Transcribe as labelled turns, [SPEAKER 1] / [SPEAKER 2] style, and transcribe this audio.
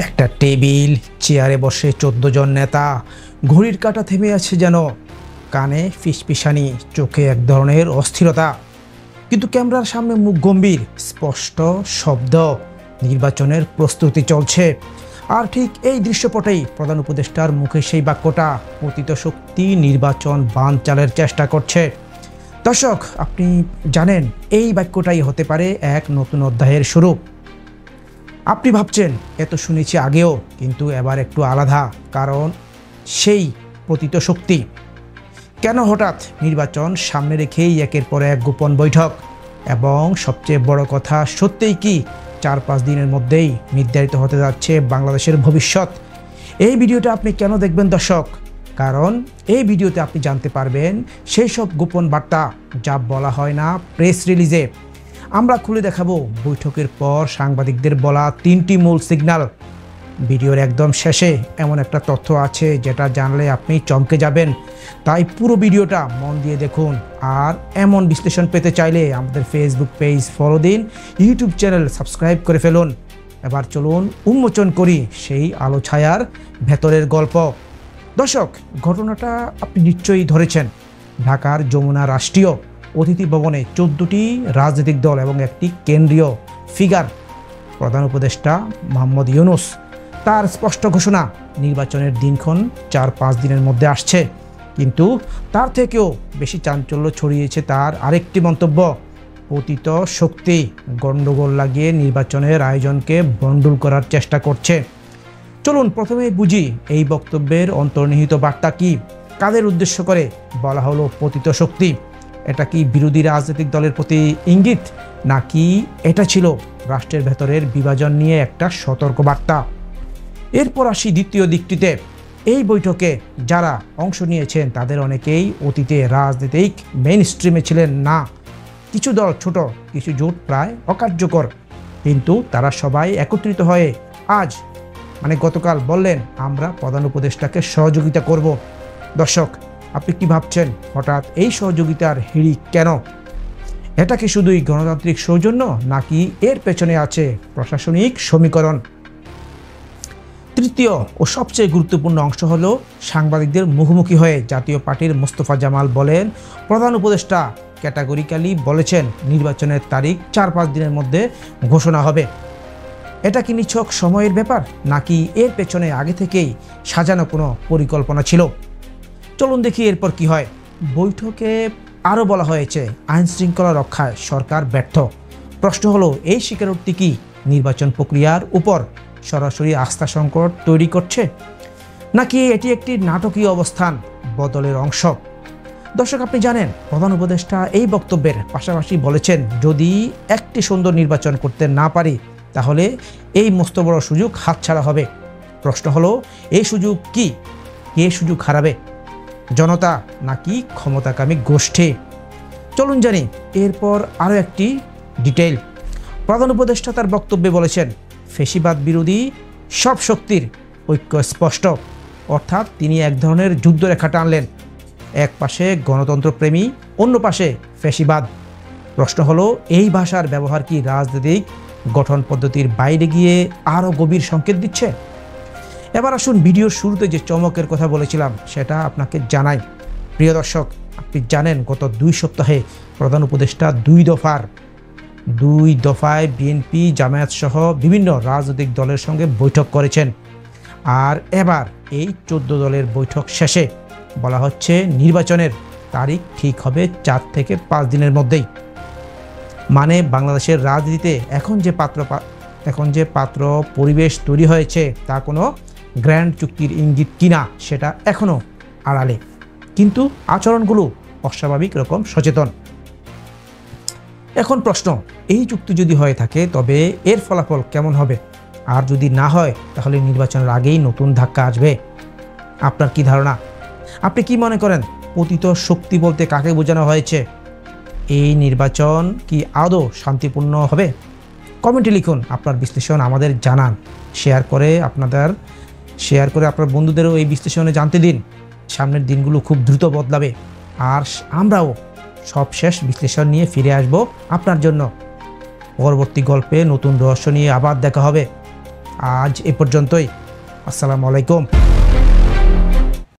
[SPEAKER 1] একটা টেবিল, চেয়ারে বসে ১৪ জন নেতা, ঘড়ির কাঁটা থেমে আছে যেন, কানে ফিসফিসানি, চোখে এক ধরনের অস্থিরতা, কিন্তু ক্যামেরার সামনে মুখ গম্ভীর, স্পষ্ট শব্দ, নির্বাচনের প্রস্তুতি চলছে। আর ঠিক এই দৃশ্যপটেই প্রধান উপদেষ্টার মুখে সেই বাক্যটা, পতিত শক্তি নির্বাচন বানচালের চেষ্টা করছে। দর্শক, আপনি জানেন এই বাক্যটাই হতে পারে এক নতুন অধ্যায়ের শুরু। আপনি ভাবছেন এত শুনেছি আগেও, কিন্তু এবার একটু আলাদা, কারণ সেই পতিত শক্তি কেন হঠাৎ নির্বাচন সামনে রেখেই একের পর এক গোপন বৈঠক, এবং সবচেয়ে বড় কথা, সত্যিই কি ৪-৫ দিনের মধ্যেই নির্ধারিত হতে যাচ্ছে বাংলাদেশের ভবিষ্যৎ। এই ভিডিওটা আপনি কেন দেখবেন দর্শক? কারণ এই ভিডিওতে আপনি জানতে পারবেন সেই সব গোপন বার্তা যা বলা হয় না প্রেস রিলিজে। আমরা খুলে দেখাবো বৈঠকের পর সাংবাদিকদের বলা ৩টি মূল সিগন্যাল। ভিডিওর একদম শেষে এমন একটা তথ্য আছে যেটা জানলে আপনি চমকে যাবেন, তাই পুরো ভিডিওটা মন দিয়ে দেখুন। আর এমন বিশ্লেষণ পেতে চাইলে আমাদের ফেসবুক পেজ ফলো দিন, ইউটিউব চ্যানেল সাবস্ক্রাইব করে ফেলুন। এবার চলুন উন্মোচন করি সেই আলো ছায়ার ভেতরের গল্প। দর্শক, ঘটনাটা আপনি নিশ্চয়ই ধরেছেন। ঢাকার যমুনা রাষ্ট্রীয় অতিথি ভবনে ১৪টি রাজনৈতিক দল এবং একটি কেন্দ্রীয় ফিগার, প্রধান উপদেষ্টা মোহাম্মদ ইউনূস, তার স্পষ্ট ঘোষণা নির্বাচনের দিনক্ষণ ৪-৫ দিনের মধ্যে আসছে। কিন্তু তার থেকেও বেশি চাঞ্চল্য ছড়িয়েছে তার আরেকটি মন্তব্য, পতিত শক্তি গণ্ডগোল লাগিয়ে নির্বাচনের আয়োজনকে ভণ্ডুল করার চেষ্টা করছে। চলুন প্রথমে বুঝি এই বক্তব্যের অন্তর্নিহিত বার্তা কি, কাদের উদ্দেশ্য করে বলা হলো পতিত শক্তি। এটা কি বিরোধী রাজনৈতিক দলের প্রতি ইঙ্গিত, নাকি এটা ছিল রাষ্ট্রের ভেতরের বিভাজন নিয়ে একটা সতর্ক বার্তা? এরপর আসি দ্বিতীয় দিকটিতে। এই বৈঠকে যারা অংশ নিয়েছেন তাদের অনেকেই অতীতে রাজনৈতিক মেইন স্ট্রিমে ছিলেন না। কিছু দল ছোট, কিছু জোট প্রায় অকার্যকর, কিন্তু তারা সবাই একত্রিত হয়ে আজ গতকাল বললেন, আমরা প্রধান উপদেষ্টাকে সহযোগিতা করব। দর্শক, আপনি কি ভাবছেন হঠাৎ এই সহযোগিতার হিড়িক কেন? এটা কি শুধুই গণতান্ত্রিক সৌজন্য, নাকি এর পেছনে আছে প্রশাসনিক সমীকরণ? তৃতীয় ও সবচেয়ে গুরুত্বপূর্ণ অংশ হলো, সাংবাদিকদের মুখোমুখি হয়ে জাতীয় পার্টির মোস্তফা জামাল বলেন, প্রধান উপদেষ্টা ক্যাটাগরিক্যালি বলেছেন নির্বাচনের তারিখ ৪-৫ দিনের মধ্যে ঘোষণা হবে। এটা কি নিছক সময়ের ব্যাপার, নাকি এর পেছনে আগে থেকেই সাজানো কোনো পরিকল্পনা ছিল? চলুন দেখি এরপর কি হয়। বৈঠকে আরও বলা হয়েছে, আইন শৃঙ্খলা রক্ষায় সরকার ব্যর্থ। প্রশ্ন হলো, এই স্বীকারোক্তি কি নির্বাচন প্রক্রিয়ার উপর সরাসরি আস্থা সংকট তৈরি করছে, নাকি এটি একটি নাটকীয় অবস্থান বদলের অংশ? দর্শক, আপনি জানেন প্রধান উপদেষ্টা এই বক্তব্যের পাশাপাশি বলেছেন, যদি একটি সুন্দর নির্বাচন করতে না পারি তাহলে এই মস্ত বড় সুযোগ হাতছাড়া হবে। প্রশ্ন হলো, এই সুযোগ কি? কে সুযোগ হারাবে, জনতা নাকি ক্ষমতাকামী গোষ্ঠী? চলুন জানি এরপর আরও একটি ডিটেইল। প্রধান উপদেষ্টা তার বক্তব্যে বলেছেন, ফ্যাসিবাদ বিরোধী সব শক্তির ঐক্য স্পষ্ট। অর্থাৎ তিনি এক ধরনের যুদ্ধরেখা টানলেন, এক পাশে গণতন্ত্রপ্রেমী, অন্য পাশে ফ্যাসিবাদ। প্রশ্ন হলো, এই ভাষার ব্যবহার কি রাজনৈতিক গঠন পদ্ধতির বাইরে গিয়ে আরও গভীর সংকেত দিচ্ছে? এবার আসুন ভিডিওর শুরুতে যে চমকের কথা বলেছিলাম সেটা আপনাকে জানাই। প্রিয় দর্শক, আপনি জানেন গত 2 সপ্তাহে প্রধান উপদেষ্টা 2 দফায় বিএনপি, জামায়াত সহ বিভিন্ন রাজনৈতিক দলের সঙ্গে বৈঠক করেছেন। আর এবার এই 14 দলের বৈঠক শেষে বলা হচ্ছে নির্বাচনের তারিখ ঠিক হবে 4 থেকে 5 দিনের মধ্যেই। মানে বাংলাদেশের রাজনীতিতে এখন যে পাত্র পরিবেশ তৈরি হয়েছে তা কোনো গ্র্যান্ড চুক্তির ইঙ্গিত কিনা সেটা এখনও আড়ালে, কিন্তু আচরণগুলো অস্বাভাবিক রকম সচেতন। এখন প্রশ্ন, এই চুক্তি যদি হয়ে থাকে তবে এর ফলাফল কেমন হবে? আর যদি না হয় তাহলে নির্বাচনের আগেই নতুন ধাক্কা আসবে। আপনার কি ধারণা? আপনি কি মনে করেন পতিত শক্তি বলতে কাকে বোঝানো হয়েছে? এই নির্বাচন কি আদৌ শান্তিপূর্ণ হবে? কমেন্টে লিখুন আপনার বিশ্লেষণ, আমাদের জানান। শেয়ার করে আপনার বন্ধুদেরও এই বিশ্লেষণে জানতে দিন। সামনের দিনগুলো খুব দ্রুত বদলাবে, আর আমরাও সব শেষ বিশ্লেষণ নিয়ে ফিরে আসব আপনার জন্য। পরবর্তী গল্পে নতুন রহস্য নিয়ে আবার দেখা হবে। আজ এ পর্যন্তই। আসসালামু আলাইকুম।